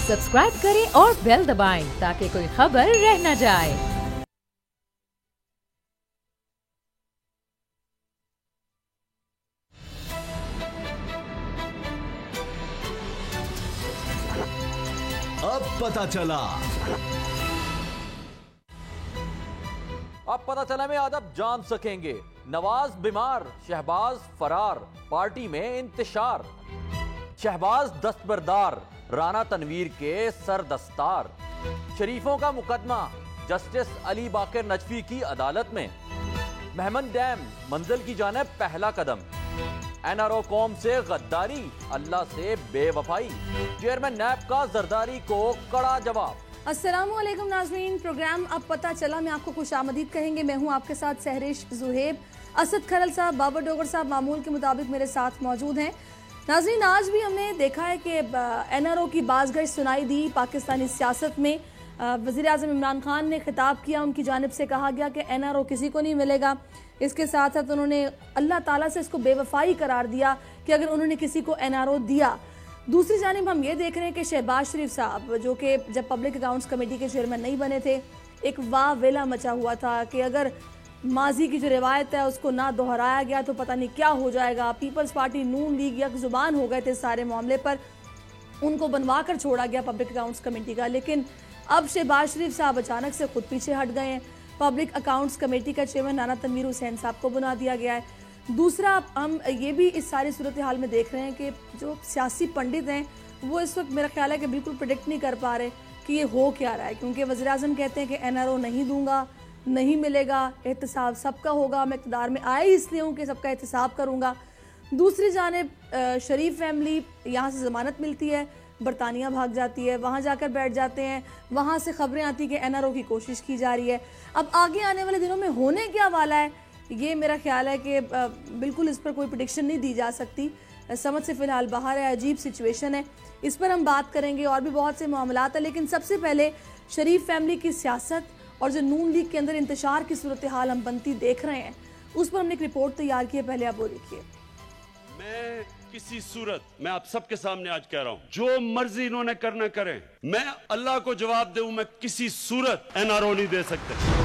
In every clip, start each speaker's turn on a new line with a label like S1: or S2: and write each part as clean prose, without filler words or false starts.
S1: Subscribe करें और bell दबाएं ताकि कोई खबर रह न जाए।
S2: अब पता चला में आज आप जान सकेंगे। नवाज बीमार, शहबाज फरार, पार्टी में इंतशार। शहबाज दस्तबरदार, राना तनवीर के सरदस्तार। शरीफों का मुकदमा जस्टिस अली बाकर नजफी की अदालत में। मेहमन डैम मंजिल की जानिब पहला कदम। एनआरओ कौम से गद्दारी, अल्लाह से बेवफाई। चेयरमैन नैब का जरदारी को कड़ा जवाब।
S3: अस्सलामुअलैकुम नाज़रीन, प्रोग्राम अब पता चला में आपको खुशामदीद कहेंगे। मैं हूं आपके साथ सहरिश जुहेब। असद खरल साहब, बाबर डोगर साहब मामूल के मुताबिक मेरे साथ मौजूद हैं। नाज़रीन, आज भी हमने देखा है कि एनआरओ की बाज़गश सुनाई दी पाकिस्तानी सियासत में। वज़ीर आज़म इमरान खान ने खिताब किया, उनकी जानिब से कहा गया कि एनआरओ किसी को नहीं मिलेगा। इसके साथ साथ उन्होंने अल्लाह ताला से इसको बेवफाई करार दिया कि अगर उन्होंने किसी को एनआरओ दिया। दूसरी जानिब हम ये देख रहे हैं कि शहबाज शरीफ साहब, जो कि जब पब्लिक अकाउंट्स कमेटी के चेयरमैन नहीं बने थे, एक वाह वेला मचा हुआ था कि अगर माजी की जो रिवायत है उसको ना दोहराया गया तो पता नहीं क्या हो जाएगा। पीपल्स पार्टी, नून लीग यक जुबान हो गए थे सारे मामले पर, उनको बनवा कर छोड़ा गया पब्लिक अकाउंट्स कमेटी का। लेकिन अब शहबाज शरीफ साहब अचानक से खुद पीछे हट गए हैं। पब्लिक अकाउंट्स कमेटी का चेयरमैन राना तनवीर हुसैन साहब को बना दिया गया है। दूसरा, हम ये भी इस सारी सूरत हाल में देख रहे हैं कि जो सियासी पंडित हैं वो इस वक्त मेरा ख्याल है कि बिल्कुल प्रेडिक्ट नहीं कर पा रहे कि ये हो क्या रहा है, क्योंकि वज़ीर आज़म कहते हैं कि एनआरओ नहीं दूंगा, नहीं मिलेगा, एहतसाब सबका होगा, मैं इक़्तिदार में आया इसलिए हूँ कि सबका एहतसाब करूँगा। दूसरी जानिब शरीफ फैमिली, यहाँ से ज़मानत मिलती है, बरतानिया भाग जाती है, वहाँ जाकर बैठ जाते हैं, वहाँ से खबरें आती कि एनआरओ की कोशिश की जा रही है। अब आगे आने वाले दिनों में होने क्या वाला है, ये मेरा ख्याल है कि बिल्कुल इस पर कोई प्रेडिक्शन नहीं दी जा सकती। समझ से फ़िलहाल बाहर है, अजीब सिचुएशन है। इस पर हम बात करेंगे, और भी बहुत से मामलात हैं। लेकिन सबसे पहले शरीफ फैमिली की सियासत और जो नून लीग के अंदर इंतशार की सूरत हाल हम बनती देख रहे हैं, उस पर हमने एक रिपोर्ट तैयार की है। पहले आप वो देखिए।
S4: मैं किसी सूरत, मैं आप सबके सामने आज कह रहा हूं, जो मर्जी इन्होंने करना करें, मैं अल्लाह को जवाब दूं, मैं किसी सूरत एनआरओ नहीं दे सकते।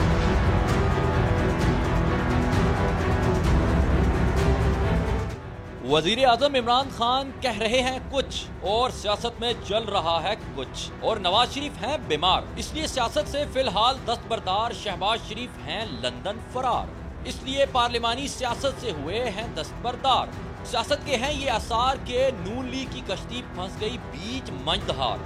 S2: वजीर आजम इमरान खान कह रहे हैं कुछ और सियासत में चल रहा है कुछ, और नवाज शरीफ हैं बीमार, इसलिए सियासत से फिलहाल दस्तबरदार। शहबाज शरीफ हैं लंदन फरार, इसलिए पार्लिमानी सियासत से हुए हैं दस्तबरदार। सियासत के हैं ये आसार के नून लीग की कश्ती फंस गई बीच मंझधार।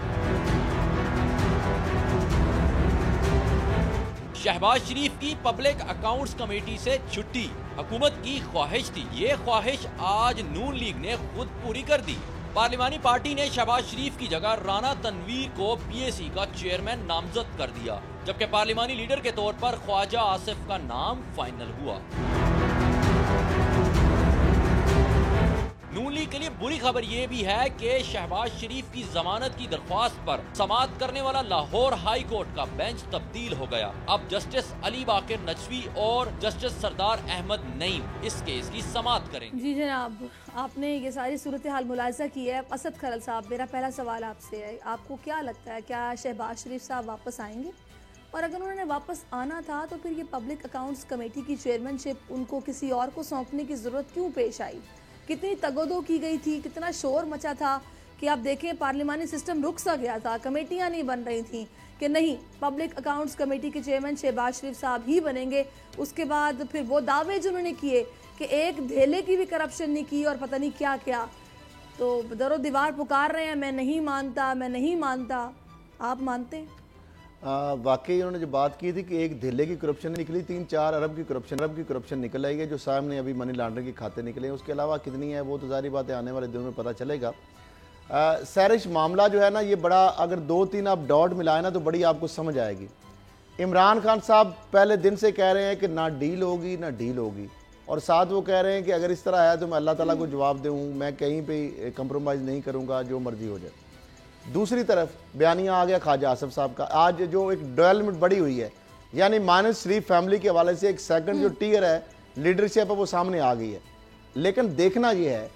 S2: शहबाज शरीफ की पब्लिक अकाउंट्स कमेटी से छुट्टी हुकूमत की ख्वाहिश थी, ये ख्वाहिश आज नून लीग ने खुद पूरी कर दी। पार्लिमानी पार्टी ने शहबाज शरीफ की जगह राना तनवीर को पीएसी का चेयरमैन नामजद कर दिया, जबकि पार्लिमानी लीडर के तौर पर ख्वाजा आसिफ का नाम फाइनल हुआ। नून लीग के लिए बुरी खबर यह भी है कि शहबाज शरीफ की जमानत की दरख्वास्त पर समाअत करने वाला लाहौर हाई कोर्ट का बेंच तब्दील हो गया। अब जस्टिस अली बाकर नजफी और जस्टिस सरदार अहमद नईम इस केस की समाअत करेंगे।
S3: जी जनाब, आपने ये सारी सूरत हाल मुलाहिजा की है। असद खरल साहब, मेरा पहला सवाल आपसे है, आपको क्या लगता है, क्या शहबाज शरीफ साहब वापस आएंगे? और अगर उन्होंने वापस आना था तो फिर ये पब्लिक अकाउंट्स कमेटी की चेयरमैनशिप उनको किसी और को सौंपने की ज़रूरत क्यों पेश आई? कितनी तगोदो की गई थी, कितना शोर मचा था कि आप देखें पार्लिमानी सिस्टम रुक सा गया था, कमेटियां नहीं बन रही थी कि नहीं पब्लिक अकाउंट्स कमेटी के चेयरमैन शहबाज शरीफ साहब ही बनेंगे। उसके बाद फिर वो दावे जो उन्होंने किए कि एक धेले की भी करप्शन नहीं की और पता नहीं क्या क्या, तो दरो दीवार पुकार रहे हैं, मैं नहीं मानता, मैं नहीं मानता। आप मानते हैं?
S5: वाकई उन्होंने जो बात की थी कि एक धेले की करप्शन निकली, 3-4 अरब की करप्शन निकल आई है, जो सामने अभी मनी लॉन्ड्रिंग के खाते निकले हैं। उसके अलावा कितनी है वो तो जारी बात है, आने वाले दिनों में पता चलेगा। सैरिश, मामला जो है ना ये बड़ा, अगर 2-3 आप डॉट मिलाए ना तो बड़ी आपको समझ आएगी। इमरान खान साहब पहले दिन से कह रहे हैं कि ना डील होगी ना डील होगी, और साथ वो कह रहे हैं कि अगर इस तरह है तो मैं अल्लाह ताला को जवाब दूँ, मैं कहीं पर कंप्रोमाइज़ नहीं करूँगा, जो मर्जी हो जाए। दूसरी तरफ बयानिया आ गया ख्वाजा आसिफ साहब का, आज जो एक डेवलपमेंट बड़ी हुई है, यानी मानस शरीफ फैमिली के हवाले से एक सेकंड जो टीयर है लीडरशिप है वो सामने आ गई है। लेकिन देखना यह है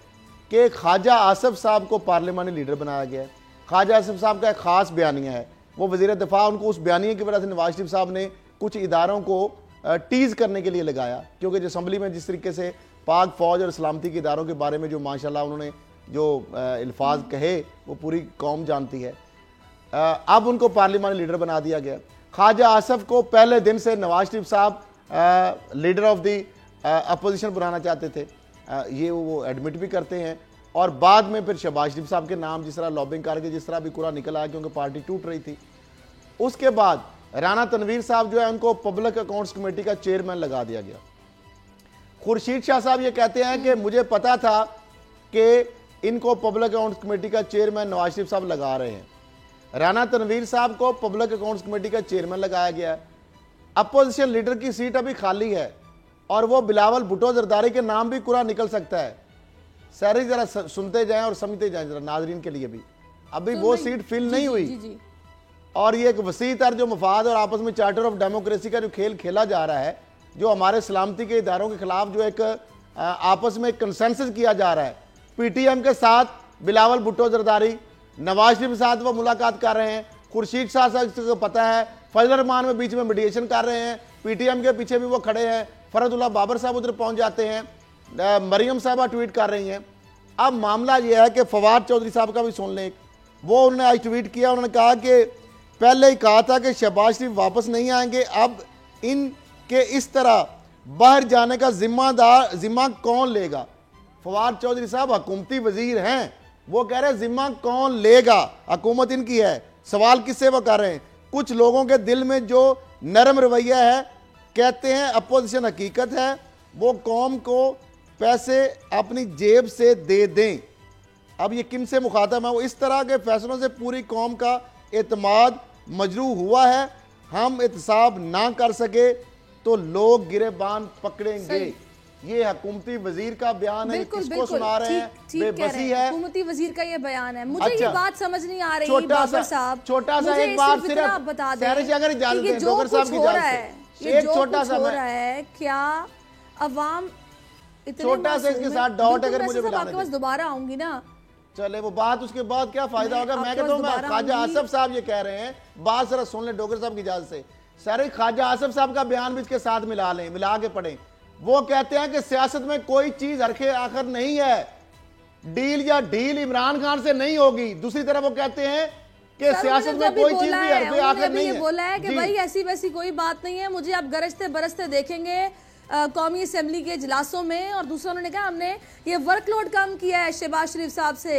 S5: कि ख्वाजा आसिफ साहब को पार्लिमानी लीडर बनाया गया है, ख्वाजा आसिफ साहब का एक ख़ास बयानिया है, वो वज़ीर दिफा, उनको उस बयानिए की वजह से नवाज शरीफ साहब ने कुछ इदारों को टीज़ करने के लिए लगाया, क्योंकि जो असम्बली में जिस तरीके से पाक फ़ौज और सलामती के इदारों के बारे में जो माशाल्लाह उन्होंने जो अल्फाज कहे वो पूरी कौम जानती है। अब उनको पार्लिमानी लीडर बना दिया गया। ख्वाजा आसिफ को पहले दिन से नवाज शरीफ साहब लीडर ऑफ द अपोजिशन बनाना चाहते थे, ये वो एडमिट भी करते हैं, और बाद में फिर शहबाज शरीफ साहब के नाम जिस तरह लॉबिंग करके जिस तरह भी कुरा निकल आया क्योंकि पार्टी टूट रही थी। उसके बाद राना तनवीर साहब जो है उनको पब्लिक अकाउंट्स कमेटी का चेयरमैन लगा दिया गया। खुर्शीद शाह साहब ये कहते हैं कि मुझे पता था कि इनको पब्लिक अकाउंट्स कमेटी का चेयरमैन नवाज शरीफ साहब लगा रहे हैं। राना तनवीर साहब को पब्लिक अकाउंट्स कमेटी का चेयरमैन लगाया गया है। अपोजिशन लीडर की सीट अभी खाली है और वो बिलावल भुट्टो जरदारी के नाम भी कुरा निकल सकता है। सारी जरा सुनते जाएं और समझते जाएं जरा नाजरीन के लिए भी, अभी वो सीट फिल नहीं हुई। और ये एक वसी तर जो मफाद और आपस में चार्टर ऑफ डेमोक्रेसी का जो खेल खेला जा रहा है, जो हमारे सलामती के इदारों के खिलाफ जो एक आपस में कंसेंसस किया जा रहा है, पीटीएम के साथ बिलावल भुट्टो जरदारी, नवाज शरीफ के साथ वो मुलाकात कर रहे हैं, खुर्शीद शाह साहब को पता है, फजल रहमान में बीच में मीडिएशन कर रहे हैं, पीटीएम के पीछे भी वो खड़े हैं, फरदुल्ला बाबर साहब उधर पहुंच जाते हैं, मरियम साहबा ट्वीट कर रही हैं। अब मामला यह है कि फवाद चौधरी साहब का भी सुन लें, वो उन्होंने आज ट्वीट किया, उन्होंने कहा कि पहले ही कहा था कि शहबाज शरीफ वापस नहीं आएंगे, अब इनके इस तरह बाहर जाने का जिम्मा कौन लेगा। फवाद चौधरी साहब हुकूमती वजीर हैं, वो कह रहे हैं जिम्मा कौन लेगा, हुकूमत इनकी है, सवाल किससे वो कर रहे हैं। कुछ लोगों के दिल में जो नरम रवैया है, कहते हैं अपोजिशन हकीकत है, वो कौम को पैसे अपनी जेब से दे दें। अब ये किन से मुखातब है, वो इस तरह के फैसलों से पूरी कौम का एतमाद मजरू हुआ है। हम एहतसाब ना कर सके तो लोग गिरेबान पकड़ेंगे। ये हुकूमती वजीर का बयान है, किसको सुना रहे हैं, बेबसी है।
S3: हुकूमती वजीर का ये बयान है। मुझे ये बात समझ नहीं आ रही बाबर साहब,
S5: छोटा सा एक बात सिर्फ
S3: बता दें,
S5: अगर इजाजत दें, डॉक्टर साहब की इजाजत से एक छोटा सा हो रहा है,
S3: क्या अवाम
S5: छोटा सा इसके साथ डॉट अगर मुझे
S3: आपके पास दोबारा आऊंगी ना,
S5: चले वो बात, उसके बाद क्या फायदा होगा। मैं कहता हूँ ख्वाजा आसिफ साहब ये कह रहे हैं, बात जरा सुन ले डॉक्टर साहब की इजाजत से। सारे ख्वाजा आसिफ साहब का बयान भी इसके साथ मिला लें, मिला के पढ़ें। वो कहते हैं कि सियासत में कोई चीज हरखे आखिर नहीं है, डील या डील इमरान खान से नहीं होगी। दूसरी तरफ वो कहते हैं कि सियासत में कोई चीज भी हरखे आखिर नहीं है।
S3: बोला है कि भाई ऐसी वैसी कोई बात नहीं है, मुझे आप गरजते बरसते देखेंगे कौमी असेंबली के इजलासों में। और दूसरा उन्होंने कहा हमने ये वर्कलोड कम किया है शहबाज शरीफ साहब से,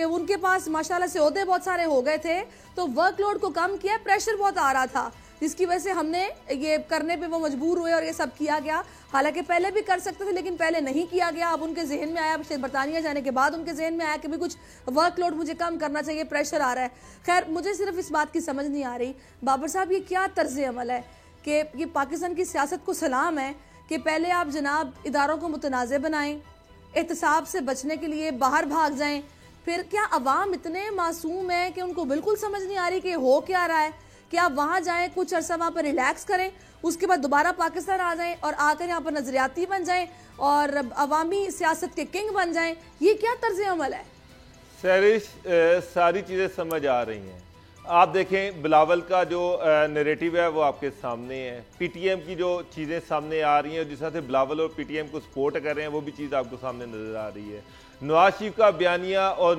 S3: उनके पास माशाल्लाह से ओहदे बहुत सारे हो गए थे, तो वर्कलोड को कम किया, प्रेशर बहुत आ रहा था, जिसकी वजह से हमने ये करने पे वो मजबूर हुए और ये सब किया गया। हालांकि पहले भी कर सकते थे लेकिन पहले नहीं किया गया। अब उनके जहन में आया, बरतानिया जाने के बाद उनके जहन में आया कि भी कुछ वर्कलोड मुझे कम करना चाहिए, प्रेशर आ रहा है। खैर मुझे सिर्फ इस बात की समझ नहीं आ रही बाबर साहब, ये क्या तर्ज अमल है कि ये पाकिस्तान की सियासत को सलाम है कि पहले आप जनाब इदारों को मुतनाज़ बनाएं, एहतसाब से बचने के लिए बाहर भाग जाएं, फिर क्या अवाम इतने मासूम है कि उनको बिल्कुल समझ नहीं आ रही कि हो क्या रहा है, कि आप वहाँ जाएं, कुछ अरसा वहाँ पर रिलैक्स करें, उसके बाद दोबारा पाकिस्तान आ जाएं और आकर यहाँ पर नजरियाती बन जाएं और अवामी सियासत के किंग बन जाएं। ये क्या तर्ज अमल है?
S6: सैरिश, सारी चीज़ें समझ आ रही हैं। आप देखें बिलावल का जो नैरेटिव है वो आपके सामने है, पीटीएम की जो चीज़ें सामने आ रही हैं, जिस तरह से बिलावल और पीटीएम को सपोर्ट कर रहे हैं, वो भी चीज़ आपको सामने नज़र आ रही है। नवाज शरीफ का बयानिया और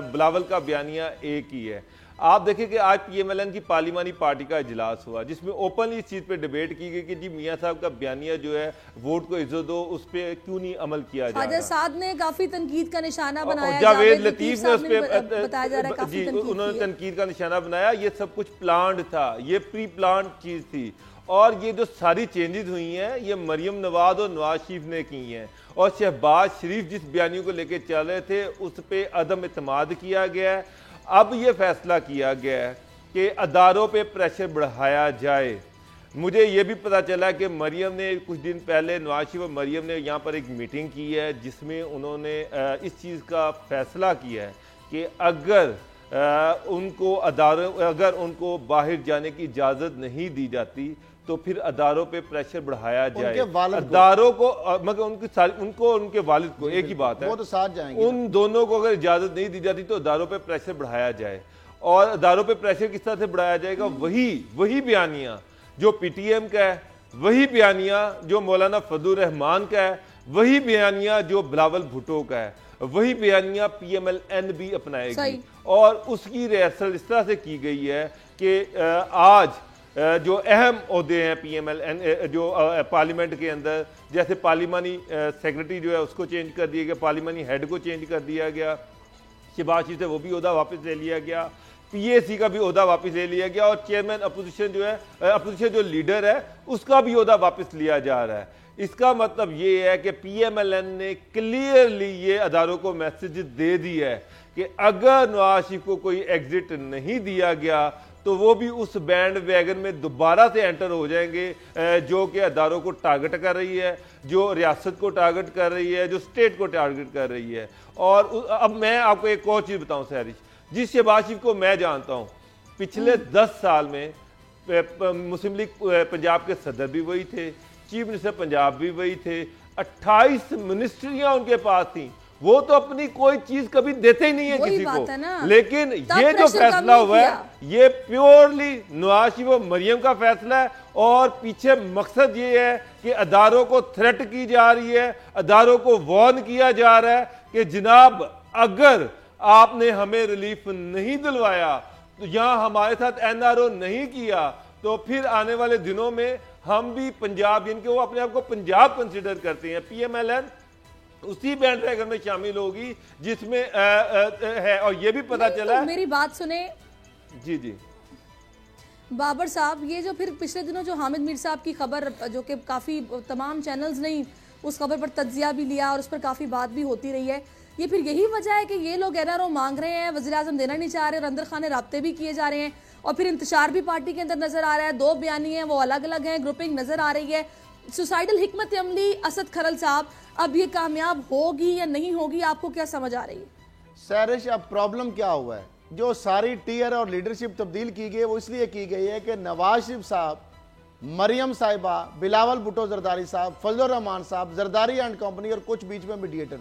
S6: बिलावल का बयानिया एक ही है। आप देखें कि आज पीएमएलएन की पार्लिमानी पार्टी का इजलास हुआ, जिसमें ओपनली इस चीज़ पे डिबेट की गई कि जी मियां साहब का बयानिया जो है वोट को इज्जत दो, उस पर क्यों नहीं अमल किया जा रहा।
S3: साद ने काफी तनकीद का निशाना बनाया,
S6: जावेद लतीफ ने उस पर जी उन्होंने तनकीद का निशाना बनाया। ये सब कुछ प्लान्ड था, ये प्री प्लान्ड चीज़ थी, और ये जो सारी चेंजेस हुई हैं ये मरियम नवाज और नवाज शरीफ ने की हैं। और शहबाज शरीफ जिस बयानियों को लेकर चल रहे थे उस पर अदम एतमाद किया गया है। अब ये फैसला किया गया है कि अदारों पे प्रेशर बढ़ाया जाए। मुझे ये भी पता चला कि मरियम ने कुछ दिन पहले, नवाज शरीफ और मरियम ने यहाँ पर एक मीटिंग की है जिसमें उन्होंने इस चीज़ का फैसला किया है कि अगर उनको बाहर जाने की इजाज़त नहीं दी जाती तो फिर अदारों पे प्रेशर बढ़ाया जाए,
S5: अदारों
S6: को मगर उनके वालिद को, एक ही बात है,
S5: वो तो साथ जाएंगे।
S6: उन दोनों को अगर इजाजत नहीं दी जाती तो अदारों पे प्रेशर बढ़ाया जाए। और अदारों पे प्रेशर किस तरह से बढ़ाया जाएगा? वही बयानियां जो पीटीएम का है, वही बयानियां जो मौलाना फजलुर रहमान का है, वही बयानियां जो बिलावल भुट्टो का है, वही बयानियां PMLN भी अपनाएगी। और उसकी रिहर्सल इस तरह से की गई है कि आज जो अहम ओहदे हैं PMLN जो पार्लियामेंट के अंदर, जैसे पार्लिमानी सेक्रेटरी जो है उसको चेंज कर दिया गया, पार्लिमानी हेड को चेंज कर दिया गया, शहबाज शरीफ से वो भी ओहदा वापस ले लिया गया, PAC का भी ओहदा वापस ले लिया गया, और चेयरमैन अपोजिशन जो है, अपोजिशन जो लीडर है उसका भी ओहदा वापस लिया जा रहा है। इसका मतलब ये है कि PMLN ने क्लियरली ये अदारों को मैसेज दे दिया है कि अगर नवाज शरीफ को कोई एग्जिट नहीं दिया गया तो वो भी उस बैंड वैगन में दोबारा से एंटर हो जाएंगे जो कि अदारों को टारगेट कर रही है, जो रियासत को टारगेट कर रही है, जो स्टेट को टारगेट कर रही है। और अब मैं आपको एक और चीज़ बताऊं सहरिश, जिस शहबाज शरीफ को मैं जानता हूं, पिछले 10 साल में मुस्लिम लीग पंजाब के सदर भी वही थे, चीफ मिनिस्टर पंजाब भी वही थे, 28 मिनिस्ट्रियां उनके पास थी, वो तो अपनी कोई चीज कभी देते ही नहीं है किसी को। लेकिन ये जो फैसला हुआ है ये प्योरली नवाज शरीफ और मरियम का फैसला है, और पीछे मकसद ये है कि अदारों को थ्रेट की जा रही है, अदारों को वार्न किया जा रहा है कि जनाब अगर आपने हमें रिलीफ नहीं दिलवाया तो यहां हमारे साथ NRO नहीं किया तो फिर आने वाले दिनों में हम भी पंजाब, जिनके वो अपने आप को पंजाब कंसिडर करते हैं, PMLN उसी बैंड वैगन में शामिल होगी जिसमें है। और ये भी पता चला
S3: तो मेरी बात सुने
S6: जी
S3: बाबर साहब, ये जो फिर पिछले दिनों जो हामिद मीर साहब की खबर, जो कि काफ़ी तमाम चैनल्स ने उस खबर पर तज्जिया भी लिया और उस पर काफ़ी बात भी होती रही है, ये फिर यही वजह है कि ये लोग NRO मांग रहे हैं, वज़ीर आज़म देना नहीं चाह रहे और अंदर खाने राब्ते भी किए जा रहे हैं, और फिर इंतशार भी पार्टी के अंदर नजर आ रहा है, 2 बयानी हैं वो अलग अलग हैं, ग्रुपिंग नजर आ रही है। सुसाइडल हिकमत अमली असद खरल साहब, अब ये कामयाब होगी या नहीं होगी, आपको क्या समझ आ रही है?
S5: सैरिश, अब प्रॉब्लम क्या हुआ है, जो सारी टीयर और लीडरशिप तब्दील की गई है वो इसलिए की गई है कि नवाज शरीफ साहब, मरियम साहिबा, बिलावल भुट्टो जरदारी साहब, फजलुर रहमान साहब, जरदारी एंड कंपनी और कुछ बीच में मीडिएटर,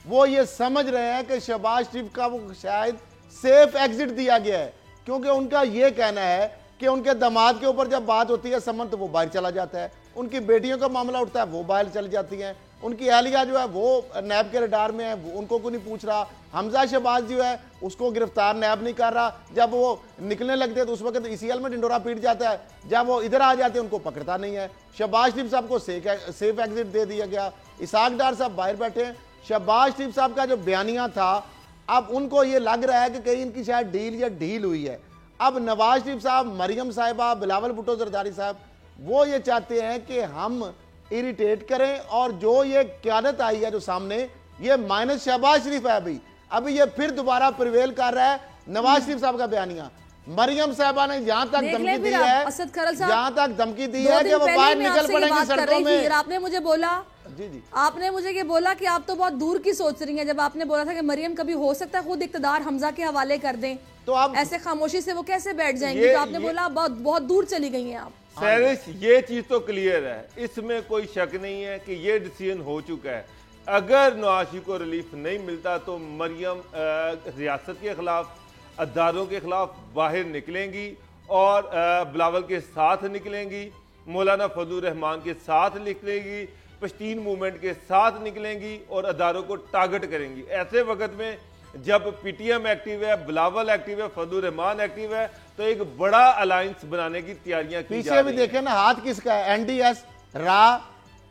S5: वो ये समझ रहे हैं कि शहबाज शरीफ का वो शायद सेफ एग्जिट दिया गया है, क्योंकि उनका ये कहना है कि उनके दामाद के ऊपर जब बात होती है समन तो वो बाहर चला जाता है, उनकी बेटियों का मामला उठता है वो बाहर चली जाती हैं, उनकी अहलिया जो है वो नैब के रडार में है, उनको कोई नहीं पूछ रहा, हमजा शहबाज जो है उसको गिरफ्तार नैब नहीं कर रहा, जब वो निकलने लगते हैं तो उस वक्त ECL में ढिंडोरा पीट जाता है, जब वो इधर आ जाते हैं उनको पकड़ता नहीं है। शहबाज शरीफ साहब को सेफ एग्जिट दे दिया गया, इसहाक डार साहब बाहर बैठे हैं। शहबाज शरीफ साहब का जो बयानिया था, अब उनको ये लग रहा है कि कहीं इनकी शायद डील या ढील हुई है। अब नवाज शरीफ साहब, मरियम साहिबा, बिलावल भुट्टो जरदारी साहब, वो ये चाहते हैं कि हम इरिटेट करें, और जो ये क़यादत आई है जो सामने, ये माइनस शहबाज शरीफ है, अभी ये फिर दोबारा प्रिवेल कर रहा है नवाज शरीफ साहब का बयानिया। मरियम साहबा ने जहां तक धमकी दी है, जहां तक धमकी दी है कि वो बाहर निकल पड़ेंगे सड़कों में।
S3: आपने मुझे बोला,
S5: जी
S3: आपने मुझे ये बोला कि आप तो बहुत दूर की सोच रही हैं, जब आपने बोला था कि मरियम कभी हो सकता है खुद इक़्तिदार हमजा के हवाले कर दें, तो आप ऐसे खामोशी से वो कैसे बैठ जाएंगे? तो आपने बोला बहुत दूर चली गई हैं आप।
S6: सैरिश, ये चीज तो क्लियर है, इसमें कोई शक नहीं है कि ये डिसीजन हो चुका है। अगर नवाज शरीफ को रिलीफ नहीं मिलता तो मरियम रियासत के खिलाफ, अदारों के खिलाफ बाहर निकलेंगी और बिलावल के साथ निकलेंगी, मौलाना फजलुर रहमान के साथ निकलेंगी, पश्तीन मूवमेंट के साथ निकलेंगी और अदारों को टारगेट करेंगी। ऐसे वक्त में जब PTM एक्टिव है, बिलावल एक्टिव है, फजलुर रहमान एक्टिव है, तो एक बड़ा अलायंस बनाने की तैयारियां की जा रही हैं।
S5: पीछे भी देखें ना, हाथ किसका है, NDS, रा,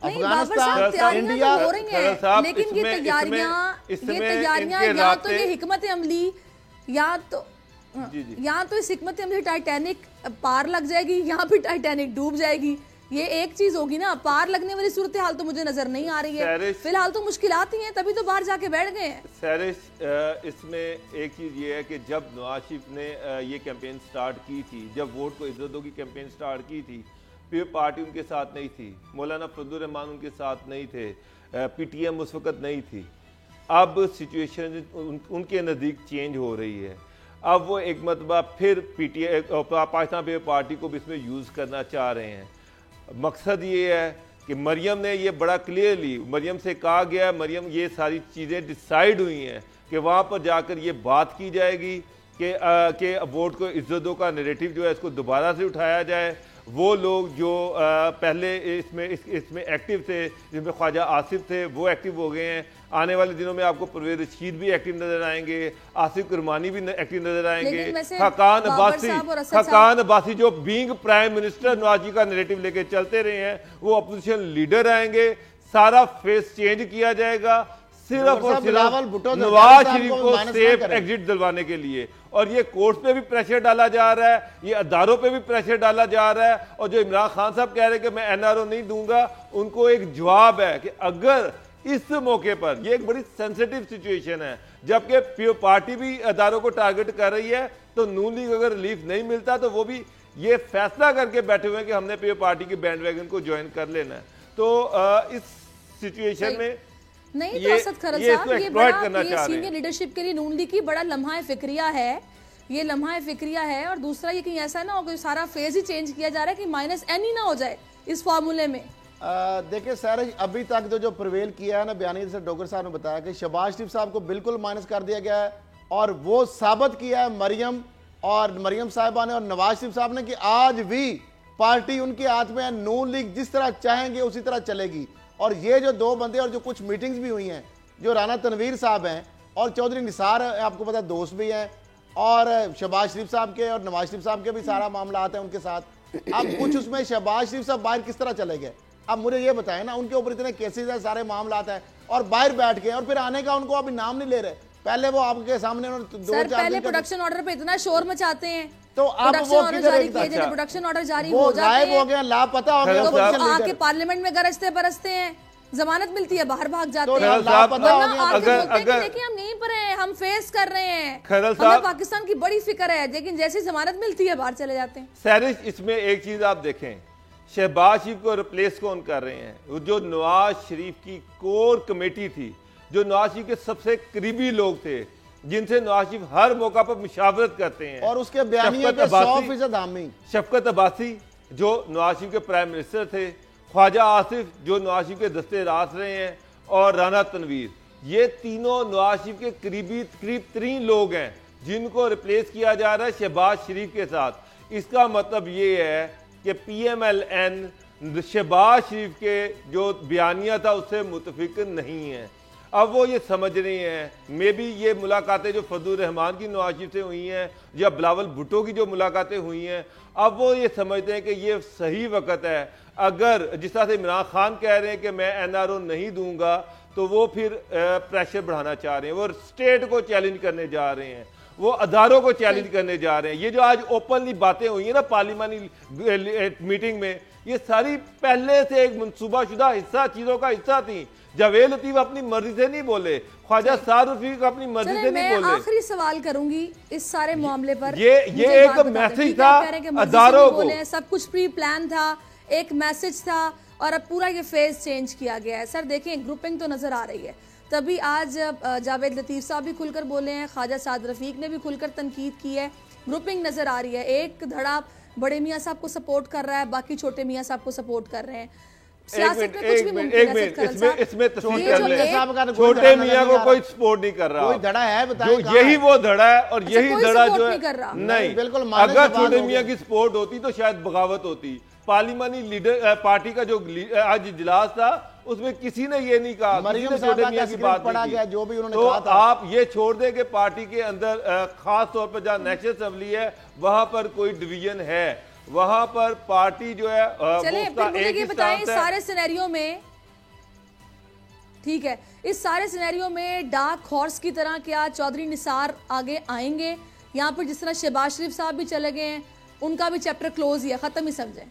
S5: अफगानिस्तान, इंडिया
S3: हो रही हैं, लेकिन ये तैयारियां या तो ये हिकमत अमली, या तो इस हिकमत अमली टाइटैनिक पार लग जाएगी, यहाँ भी टाइटैनिक डूब जाएगी। ये एक चीज होगी ना, पार लगने वाली सूरत हाल तो मुझे नजर नहीं आ रही है। फिलहाल तो मुश्किलात ही हैं, तभी तो बाहर जाके बैठ गए हैं।
S6: सैरिश, इसमें एक चीज ये है कि जब नवाज शरीफ ने ये कैंपेन स्टार्ट की थी, जब वोट को इज्जत दो की कैंपेन स्टार्ट की थी, फिर पार्टी उनके साथ नहीं थी, मौलाना फजलुर रहमान उनके साथ नहीं थे, PTM उस वक्त नहीं थी। अब सिचुएशन उनके नज़दीक चेंज हो रही है। अब वो एक मरतबा फिर पाकिस्तान पीपल्स पार्टी को भी इसमें यूज़ करना चाह रहे हैं। मकसद ये है कि मरियम ने ये बड़ा क्लियरली, मरियम से कहा गया, मरियम ये सारी चीज़ें डिसाइड हुई हैं कि वहाँ पर जाकर ये बात की जाएगी कि वोट को इज्जत दो का नैरेटिव जो है इसको दोबारा से उठाया जाए। वो लोग जो पहले इसमें एक्टिव थे, जिसमें ख्वाजा आसिफ थे, वो एक्टिव हो गए हैं। आने वाले दिनों में आपको परवेज रशीद भी एक्टिव नजर आएंगे, आसिफ कुरमानी भी एक्टिव नजर आएंगे, खकान अब्बासी जो बीइंग प्राइम मिनिस्टर नवाज जी का नैरेटिव लेके चलते रहे हैं, वो अपोजिशन लीडर आएंगे। सारा फेस चेंज किया जाएगा सिर्फ और सिर्फ नवाज शरीफ को सेफ एग्जिट दिलवाने के लिए। और ये कोर्ट पे भी प्रेशर डाला जा रहा है, ये अदारों पे भी प्रेशर डाला जा रहा है। और जो इमरान खान साहब कह रहे हैं कि मैं एनआरओ नहीं दूंगा, उनको एक जवाब है कि अगर इस मौके पर, ये एक बड़ी सेंसिटिव सिचुएशन है, जबकि पीओ पार्टी भी अदारों को टारगेट कर रही है, तो नून लीग अगर रिलीफ नहीं मिलता तो वो भी ये फैसला करके बैठे हुए हैं कि हमने पीओ पार्टी की बैंडवैगन को ज्वाइन कर लेना है। तो इस सिचुएशन में
S3: नहीं तो असद खरल साहब, ये बड़ा सीनियर लीडरशिप के लिए नून लीग की बड़ा लम्हा फिक्रिया है, ये लम्हा फिक्रिया है। और दूसरा ये कहीं ऐसा ना हो कि सारा फेज ही चेंज किया जा रहा है कि -N ही ना हो जाए इस फॉर्मूले में।
S5: देखिए सर, अभी तक जो प्रिवेल किया है ना, बयानी से डॉक्टर साहब ने बताया कि शहबाज शरीफ साहब को बिल्कुल माइनस कर दिया गया है, और वो साबित किया है मरियम साहिबा ने और नवाज शरीफ साहब ने कि आज भी पार्टी उनके हाथ में है। नून लीग जिस तरह चाहेंगे उसी तरह चलेगी। और ये जो दो बंदे और जो कुछ मीटिंग्स भी हुई हैं, जो राना तनवीर साहब हैं और चौधरी निसार आपको पता दोस्त भी हैं, और शहबाज शरीफ साहब के और नवाज शरीफ साहब के भी सारा मामला आता है उनके साथ। अब कुछ उसमें शहबाज शरीफ साहब बाहर किस तरह चले गए, अब मुझे ये बताएं ना, उनके ऊपर इतने केसेस है, सारे मामला आता है, और बाहर बैठ के और फिर आने का उनको अभी नाम नहीं ले रहे। पहले वो आपके सामने
S3: पहले प्रोडक्शन ऑर्डर पे इतना शोर मचाते हैं,
S5: तो अब वो
S3: प्रोडक्शन ऑर्डर जारी हो जाते हैं,
S5: हो गया, लापता हो गया,
S3: तो आके पार्लियामेंट में गरजते बरसते हैं, जमानत मिलती है, बाहर भाग जाते हैं।
S6: अगर
S3: हम यहीं पर हैं, हम फेस कर रहे हैं, हमें पाकिस्तान की बड़ी फिक्र है, लेकिन जैसे जमानत मिलती है बाहर चले जाते हैं।
S6: सैरिश, इसमें एक चीज आप देखें, शहबाज शरीफ को रिप्लेस कौन कर रहे हैं? जो नवाज शरीफ की कोर कमेटी थी, जो नवाज शरीफ के सबसे करीबी लोग थे, जिनसे नवाज शरीफ हर मौका पर मुशावरत करते हैं,
S5: और उसके बयानिए पे 100% हामी
S6: शफकत अब्बासी जो नवाज शरीफ के प्राइम मिनिस्टर थे, ख्वाजा आसिफ जो नवाज शरीफ के दस्ते रास रहे हैं, और राना तनवीर, ये तीनों नवाज शरीफ के करीब 3 लोग हैं जिनको रिप्लेस किया जा रहा है शहबाज शरीफ के साथ। इसका मतलब ये है कि PMLN शहबाज शरीफ के जो बयानिया था उससे मुतफिक नहीं है। अब वो ये समझ रहे हैं, मे बी ये मुलाकातें जो फजलुर रहमान की नवाज शरीफ से हुई हैं या बिलावल भुट्टो की जो मुलाकातें हुई हैं, अब वो ये समझते हैं कि ये सही वक्त है। अगर जिस तरह से इमरान खान कह रहे हैं कि मैं NRO नहीं दूंगा, तो वो फिर प्रेशर बढ़ाना चाह रहे हैं, वो स्टेट को चैलेंज करने जा रहे हैं, वो अदारों को चैलेंज करने जा रहे हैं। ये जो आज ओपनली बातें हुई है ना पार्लियामानी मीटिंग में, ये सारी पहले से एक मनसूबाशुदा हिस्सा, चीजों का हिस्सा थी। जावेद लतीफ अपनी मर्जी से नहीं बोले, ख्वाजा साद रफीक अपनी मर्जी से नहीं बोले।
S3: आखिरी सवाल करूंगी इस सारे मामले पर,
S6: ये एक मैसेज था अदारों को,
S3: सब कुछ प्री प्लान था, एक मैसेज था, और अब पूरा ये फेज चेंज किया गया है। सर देखें, ग्रुपिंग तो नजर आ रही है, तभी आज जावेद लतीफ साहब भी खुलकर बोले हैं, ख्वाजा साद रफीक ने भी खुलकर तनकीद की है, ग्रुपिंग नजर आ रही है। एक धड़ा बड़े मियाँ साहब को सपोर्ट कर रहा है, बाकी छोटे मियाँ साहब को सपोर्ट कर रहे हैं।
S6: एक मिनट इसमें छोटे मियाँ को कोई सपोर्ट नहीं कर रहा,
S5: कोई धड़ा है बताएं,
S6: यही वो धड़ा है, और यही धड़ा जो है
S3: नहीं,
S5: बिल्कुल।
S6: अगर छोटे मियाँ की सपोर्ट होती तो शायद बगावत होती। पार्लियामानी लीडर पार्टी का जो आज इजलास था, उसमें किसी ने ये नहीं कहा, छोटे मियाँ की बात
S5: पढ़ा गया, जो भी उन्होंने
S6: तो
S5: कहा था।
S6: आप ये छोड़ दें कि पार्टी के अंदर खास तौर पर जहाँ नेशनल असेंबली है वहां पर कोई डिवीजन है, वहां पर पार्टी जो है
S3: एक बताएं, सारे सिनेरियो में, ठीक है, इस सारे सिनेरियो में डार्क हॉर्स की तरह क्या चौधरी निसार आगे आएंगे? यहाँ पर जिस तरह शहबाज शरीफ साहब भी चले गए हैं, उनका भी चैप्टर क्लोज ही है, खत्म ही समझें।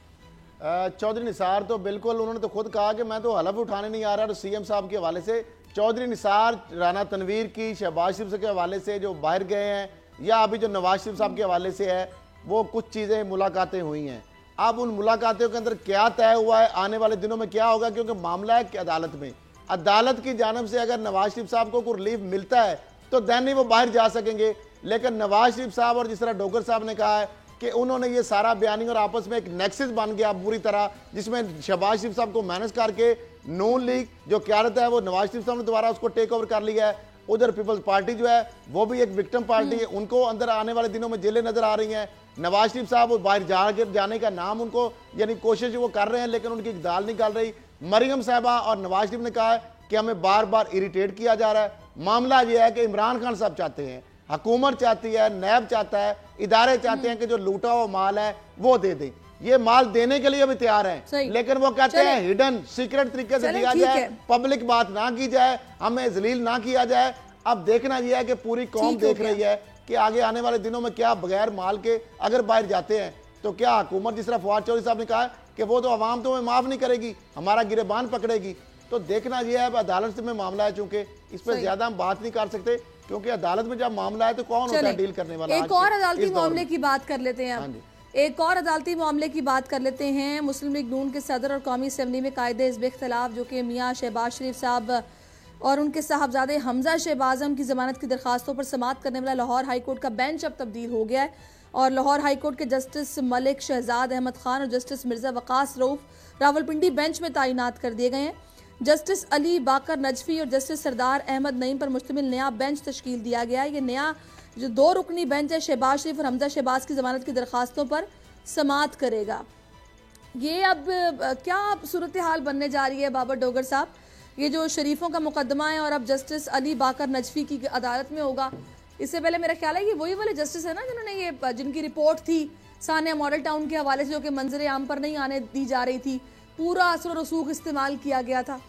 S5: चौधरी निसार तो बिल्कुल, उन्होंने तो खुद कहा कि मैं तो हलफ उठाने नहीं आ रहा, तो CM साहब के हवाले से चौधरी निसार, राना तनवीर की, शहबाज शरीफ के हवाले से जो बाहर गए हैं, या अभी जो नवाज शरीफ साहब के हवाले से है, वो कुछ चीज़ें मुलाकातें हुई हैं। अब उन मुलाकातों के अंदर क्या तय हुआ है, आने वाले दिनों में क्या होगा, क्योंकि मामला है कि अदालत में, अदालत की जानिब से अगर नवाज शरीफ साहब को कोई रिलीफ मिलता है तो दैन ही वो बाहर जा सकेंगे। लेकिन नवाज शरीफ साहब और जिस तरह डोगर साहब ने कहा है कि उन्होंने ये सारा बयानी और आपस में एक नेक्सस बन गया पूरी तरह, जिसमें शहबाज शरीफ साहब को मैनेज करके नून लीग जो क्यादत है वो नवाज शरीफ साहब ने दोबारा उसको टेक ओवर कर लिया है। उधर पीपल्स पार्टी जो है वो भी एक विक्टिम पार्टी है, उनको अंदर आने वाले दिनों में जेलें नजर आ रही हैं। नवाज शरीफ साहब वो बाहर जाने का नाम उनको यानी कोशिश वो कर रहे हैं, लेकिन उनकी दाल निकल रही। मरियम साहबा और नवाज शरीफ ने कहा है कि हमें बार बार इरिटेट किया जा रहा है। मामला यह है कि इमरान खान साहब चाहते हैं, हुकूमत चाहती है, नैब चाहता है, इदारे चाहते हैं कि जो लूटा हुआ माल है वो दे दें। ये माल देने के लिए भी तैयार हैं, लेकिन वो कहते हैं हिडन सीक्रेट तरीके से दिया जाए, पब्लिक बात ना की जाए, हमें जलील ना किया जाए। अब देखना यह है कि पूरी कौम देख रही है कि आगे आने वाले दिनों में क्या बगैर माल के अगर बाहर जाते हैं तो क्या हुकूमत, जिस तरह फवाद चौधरी साहब ने कहा कि वो तो अवाम तो हमें माफ नहीं करेगी, हमारा गिरेबान पकड़ेगी। तो देखना यह है, अदालत में मामला है, चूंकि इस पर ज्यादा हम बात नहीं कर सकते क्योंकि अदालत में जब मामला है तो कौन होता है डील करने वाला।
S3: एक और अदालती मामले की बात कर लेते हैं। एक और अदालती मामले की बात कर लेते हैं। मुस्लिम लीग नून के सदर और कौमी असम्बली में कायदे हिज़्ब इख्तिलाफ जो कि मियाँ शहबाज शरीफ साहब और उनके साहबजादे हमजा शहबाज की ज़मानत की दरखास्तों पर समाअत करने वाला लाहौर हाई कोर्ट का बेंच अब तब्दील हो गया है और लाहौर हाई कोर्ट के जस्टिस मलिक शहजाद अहमद खान और जस्टिस मिर्ज़ा वकास रऊफ रावलपिंडी बेंच में तैनात कर दिए गए हैं। जस्टिस अली बाकर नजफी और जस्टिस सरदार अहमद नईम पर मुश्तमिल नया बेंच तश्कील दिया गया है। ये नया जो 2 रुकनी बेंच है शहबाज शरीफ और हमजा शहबाज की ज़मानत की दरखास्तों पर समाअत करेगा। ये अब क्या सूरत हाल बनने जा रही है बाबर डोगर साहब? ये जो शरीफों का मुकदमा है और अब जस्टिस अली बाकर नजफी की अदालत में होगा। इससे पहले मेरा ख्याल है कि वही वाले जस्टिस है ना जिन्होंने ये जिनकी रिपोर्ट थी सानिया मॉडल टाउन के हवाले से जो कि मंजर आम पर नहीं आने दी जा रही थी, पूरा असर और रसूख इस्तेमाल किया गया था।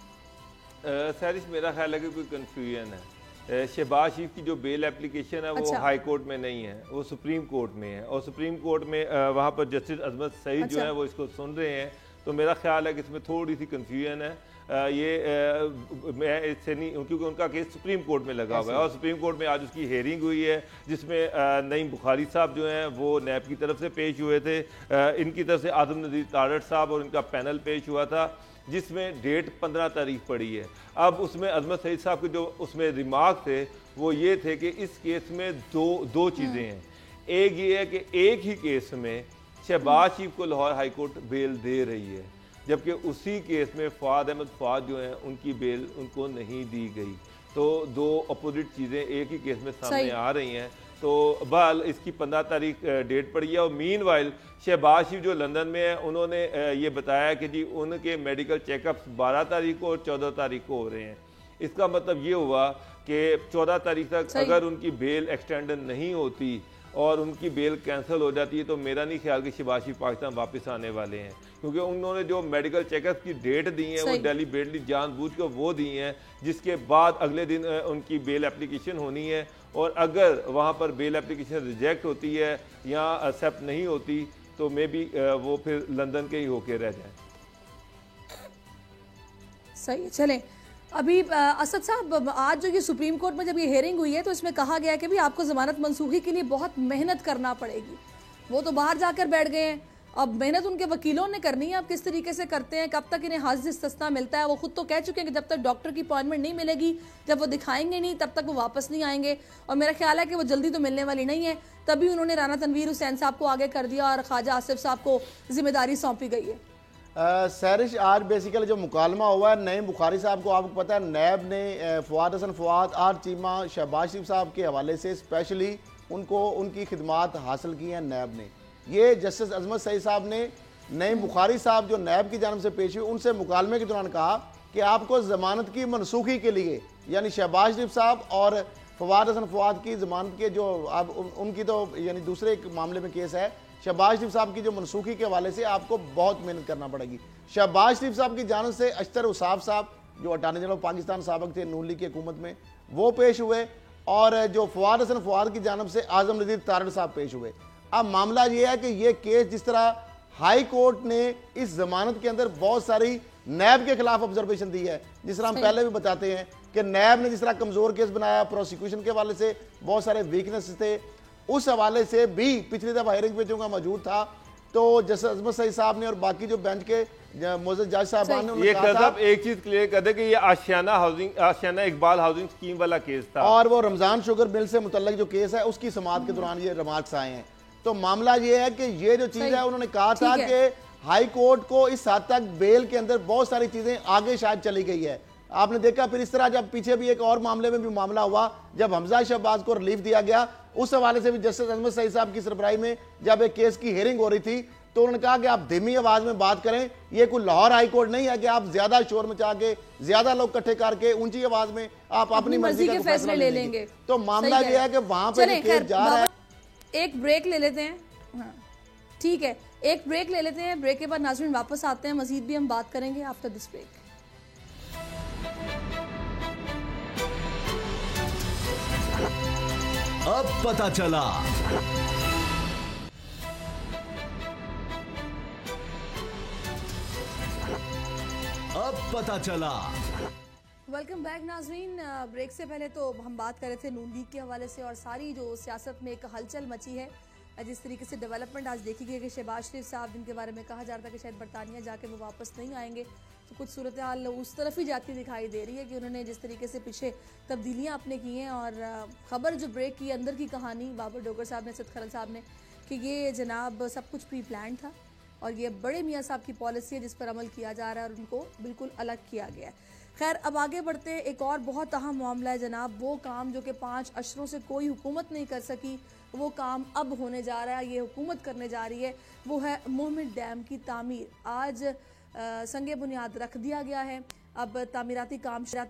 S6: सैरिश मेरा ख्याल है कि कोई कन्फ्यूजन है। शहबाज शरीफ की जो बेल एप्लीकेशन है वो हाई कोर्ट में नहीं है, वो सुप्रीम कोर्ट में है और सुप्रीम कोर्ट में वहाँ पर जस्टिस अजमत सईद जो है वो इसको सुन रहे हैं। तो मेरा ख्याल है कि इसमें थोड़ी सी कन्फ्यूजन है। मैं इससे नहीं, क्योंकि उनका केस सुप्रीम कोर्ट में लगा हुआ है और सुप्रीम कोर्ट में आज उसकी हेयरिंग हुई है जिसमें नईम बुखारी साहब जो हैं वो नैब की तरफ से पेश हुए थे, इनकी तरफ से आजम नज़ीर तारड़ साहब और इनका पैनल पेश हुआ था जिसमें डेट 15 तारीख पड़ी है। अब उसमें अजमत सईद साहब के जो उसमें रिमार्क थे वो ये थे कि इस केस में दो चीज़ें हैं। एक ये है कि एक ही केस में शहबाज शरीफ को लाहौर हाई कोर्ट बेल दे रही है, जबकि उसी केस में फवाद अहमद फवाद जो हैं उनकी बेल उनको नहीं दी गई। तो 2 अपोजिट चीज़ें एक ही केस में सामने आ रही हैं। तो बहरहाल इसकी 15 तारीख डेट पड़ी है और मीनवाइल शहबाज शरीफ जो लंदन में है उन्होंने ये बताया कि जी उनके मेडिकल चेकअप्स 12 तारीख को और 14 तारीख को हो रहे हैं। इसका मतलब ये हुआ कि 14 तारीख तक अगर उनकी बेल एक्सटेंड नहीं होती और उनकी बेल कैंसिल हो जाती है तो मेरा नहीं ख्याल कि शहबाज शरीफ पाकिस्तान वापस आने वाले हैं, क्योंकि उन्होंने जो मेडिकल चेकअप की डेट दी है वो डेलीबरेटली जानबूझ कर वो दी हैं, जिसके बाद अगले दिन उनकी बेल एप्लीकेशन होनी है और अगर वहाँ पर बेल एप्लीकेशन रिजेक्ट होती है या एक्सेप्ट नहीं होती तो मे बी वो फिर लंदन के ही होके रह जाए।
S3: सही है, चलें अभी असद साहब आज जो ये सुप्रीम कोर्ट में जब ये हेयरिंग हुई है तो इसमें कहा गया कि भी आपको ज़मानत मनसूखी के लिए बहुत मेहनत करना पड़ेगी। वो तो बाहर जाकर बैठ गए हैं, अब मेहनत उनके वकीलों ने करनी है। अब किस तरीके से करते हैं, कब तक इन्हें हाजिर सस्ता मिलता है? वो खुद तो कह चुके हैं कि जब तक डॉक्टर की अपॉइंटमेंट नहीं मिलेगी, जब वो दिखाएंगे नहीं तब तक वो वापस नहीं आएंगे और मेरा ख्याल है कि वो जल्दी तो मिलने वाली नहीं है। तभी उन्होंने राना तनवीर हुसैन साहब को आगे कर दिया और ख्वाजा आसिफ साहब को जिम्मेदारी सौंपी गई है।
S5: सैरिश आज बेसिकली जो मुकालमा हुआ है नईम बुखारी साहब को, आपको पता है नैब ने फवाद हसन फवाद और चीमा शहबाज शरीफ साहब के हवाले से स्पेशली उनको उनकी खिदमात हासिल की हैं नैब ने। ये जस्टिस अजमत सईद साहब ने नईम बुखारी साहब जो नैब की जानब से पेश हुई उनसे मुकालमे के दौरान कहा कि आपको ज़मानत की मनसूखी के लिए यानी शहबाज शरीफ साहब और फवाद हसन फवाद की ज़मानत के जो अब उनकी तो यानी दूसरे एक मामले में केस है, शहबाज शरीफ साहब की जो मनसूखी के हवाले से आपको बहुत मेहनत करना पड़ेगी। शहबाज शरीफ साहब की जानब से अख्तर उसाफ साहब जो अटॉर्नी जनरल पाकिस्तान साबिक थे नून लीग की हुकूमत में वो पेश हुए और जो फवाद हसन फवाद की जानब से आजम नज़ीर तारड़ साहब पेश हुए। अब मामला ये है कि ये केस जिस तरह हाई कोर्ट ने इस जमानत के अंदर बहुत सारी नैब के खिलाफ ऑब्जर्वेशन दी है, जिस तरह हम पहले भी बताते हैं कि नैब ने जिस तरह कमजोर केस बनाया, प्रोसिक्यूशन के हवाले से बहुत सारे वीकनेस थे, उस हवाले से भी पिछली दफा हेयरिंग पे जो मौजूद था तो जैसे अजमत सईद साहब ने और बाकी जो बेंच के मोअज़्ज़ज़ जज साहबान ने
S6: एक चीज क्लियर कर दे कि ये आशियाना इकबाल हाउसिंग स्कीम वाला केस था
S5: और वो रमजान शुगर मिल से मुतल्लिक जो केस है उसकी समाअत के दौरान ये रिमार्क्स आए हैं। तो मामला ये है कि ये जो चीज है, उन्होंने कहा था कि हाई कोर्ट को इस हद तक बेल के अंदर बहुत सारी चीजें आगे शायद चली गई है। आपने देखा फिर इस तरह जब पीछे भी एक और मामले में भी मामला हुआ, जब हमजा शहबाज को रिलीफ दिया गया, उस हवाले से भी जस्टिस अहमद सईद साहब की सरबराही में जब एक केस की हियरिंग हो रही थी तो उन्होंने कहा कि आप धीमी आवाज में बात करें, ये कोई लाहौर हाई कोर्ट नहीं है कि आप ज्यादा शोर मचा के ज्यादा लोग इकट्ठे करके ऊंची आवाज में आप अपनी मर्जी का फैसला ले लेंगे। तो मामला ये है कि वहां पे केस जा रहा है।
S3: एक ब्रेक ले लेते हैं, हाँ ठीक है, एक ब्रेक ले लेते हैं, ब्रेक के बाद नाज़रीन वापस आते हैं, मजीद भी हम बात करेंगे आफ्टर दिस ब्रेक।
S7: अब पता चला। अब पता चला।
S3: वेलकम बैक नाजरीन। ब्रेक से पहले तो हम बात कर रहे थे नून लीग के हवाले से और सारी जो सियासत में एक हलचल मची है, जिस तरीके से डेवलपमेंट आज देखी गई कि शहबाज शरीफ साहब जिनके बारे में कहा जा रहा था कि शायद बरतानिया जाके वो वापस नहीं आएंगे, तो कुछ सूरत हाल उस तरफ ही जाती दिखाई दे रही है कि उन्होंने जिस तरीके से पीछे तब्दीलियाँ अपने की हैं। और खबर जो ब्रेक की अंदर की कहानी बाबर डोगर साहब ने, असद खरल साहब ने, कि ये जनाब सब कुछ प्री प्लान था और ये बड़े मियाँ साहब की पॉलिसी है जिस पर अमल किया जा रहा है और उनको बिल्कुल अलग किया गया है। खैर अब आगे बढ़ते हैं। एक और बहुत अहम मामला है जनाब, वो काम जो कि 5 अशरों से कोई हुकूमत नहीं कर सकी, वो काम अब होने जा रहा है, ये हुकूमत करने जा रही है। वो है मोहम्मद डैम की तामीर। आज संगे बुनियाद रख दिया गया है, अब तामीराती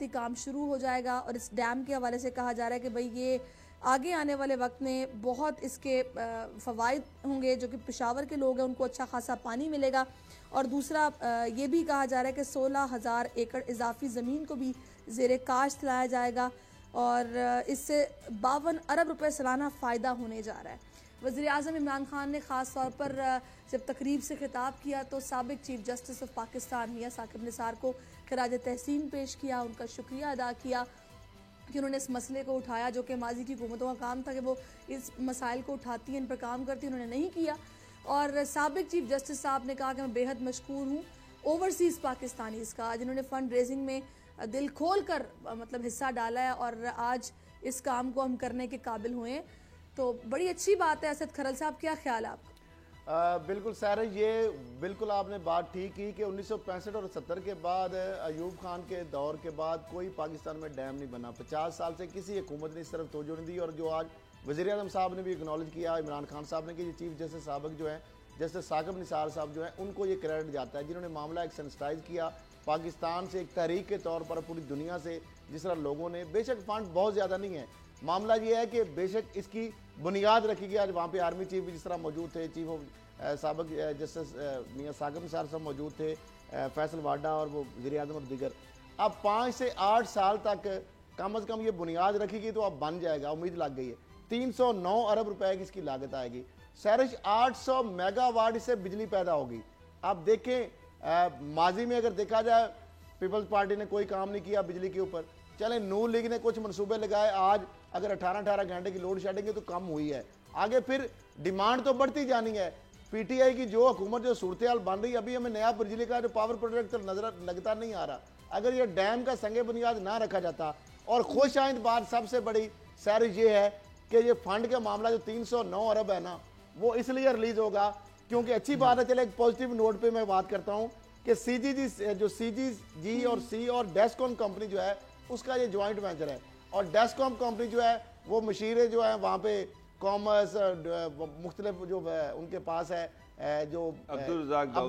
S3: काम शुरू हो जाएगा और इस डैम के हवाले से कहा जा रहा है कि भाई ये आगे आने वाले वक्त में बहुत इसके फ़वाइद होंगे, जो कि पेशावर के लोग हैं उनको अच्छा खासा पानी मिलेगा। और दूसरा ये भी कहा जा रहा है कि 16,000 एकड़ इजाफी ज़मीन को भी ज़ेरे काश्त लाया जाएगा और इससे 52 अरब रुपए सालाना फ़ायदा होने जा रहा है। वज़ीर आज़म इमरान खान ने ख़ास तौर पर जब तकरीब से खिताब किया तो साबिक़ चीफ जस्टिस ऑफ पाकिस्तान मियाँ साकिब निसार को खिराज तहसीन पेश किया, उनका शुक्रिया अदा किया कि उन्होंने इस मसले को उठाया, जो कि माजी की हुकूमतों का काम था कि वो इस मसाइल को उठाती हैं, इन पर काम करती हैं, उन्होंने नहीं किया। और साबिक़ चीफ जस्टिस साहब ने कहा कि मैं बेहद मशकूर हूँ ओवरसीज़ पाकिस्तानीज़ का, जिन्होंने फ़ंड रेजिंग में दिल खोल कर मतलब हिस्सा डाला है और आज इस काम को हम करने के काबिल हुए हैं। तो बड़ी अच्छी बात है। असद खरल साहब, क्या ख्याल है आपका?
S5: बिल्कुल सर, ये बिल्कुल आपने बात ठीक की कि 1965 और 70 के बाद अयूब खान के दौर के बाद कोई पाकिस्तान में डैम नहीं बना। 50 साल से किसी हुकूमत ने इस तरफ तवज्जो नहीं दी। और जो आज वज़ीर आज़म साहब ने भी एक्नॉलेज किया, इमरान खान साहब ने, कि चीफ जस्टिस साबिक़ जो है जस्टिस साकिब निसार साहब जो है उनको ये क्रेडिट जाता है, जिन्होंने मामला एक सेंसिटाइज किया पाकिस्तान से एक तहरीक के तौर पर पूरी दुनिया से। जिस तरह लोगों ने, बेशक फंड बहुत ज़्यादा नहीं है, मामला ये है कि बेशक इसकी बुनियाद रखी गई। आज वहाँ पे आर्मी चीफ भी जिस तरह मौजूद थे, चीफ ऑफ साबिक़ जस्टिस मियाँ साकिब निसार साहब मौजूद थे, फैसल वाडा और वो वज़ीर आज़म और दीगर। अब 5 से 8 साल तक कम अज़ कम ये बुनियाद रखी गई तो अब बन जाएगा, उम्मीद लग गई है। 309 अरब रुपए की इसकी लागत आएगी। सैरिश 800 मेगावाट इससे बिजली पैदा होगी। आप देखें माजी में अगर देखा जाए पीपल्स पार्टी ने कोई काम नहीं किया बिजली के ऊपर, चले नून लीग ने कुछ मनसूबे लगाए, आज अगर 18-18 घंटे की लोड शेडिंग तो कम हुई है, आगे फिर डिमांड तो बढ़ती जानी है। पीटीआई की जो हुकूमत जो सूरत हाल बन रही है, अभी हमें नया बिजली का जो पावर प्रोजेक्ट नजर लगता नहीं आ रहा। अगर ये डैम का संगे बुनियाद ना रखा जाता, और खुश आइंद बात सबसे बड़ी सैरिश ये है कि ये फंड का मामला जो 309 अरब है ना, वो इसलिए रिलीज होगा क्योंकि अच्छी बात है। चले एक पॉजिटिव नोट पे मैं बात करता हूँ कि सीजीजी और सी और डेस्कॉम कंपनी जो है उसका ये ज्वाइंट वेंचर है। और डेस्कॉम कंपनी जो है वो मशीरें जो है वहाँ पे कॉमर्स मुख्तलिफ जो उनके पास है, जो अब्दुल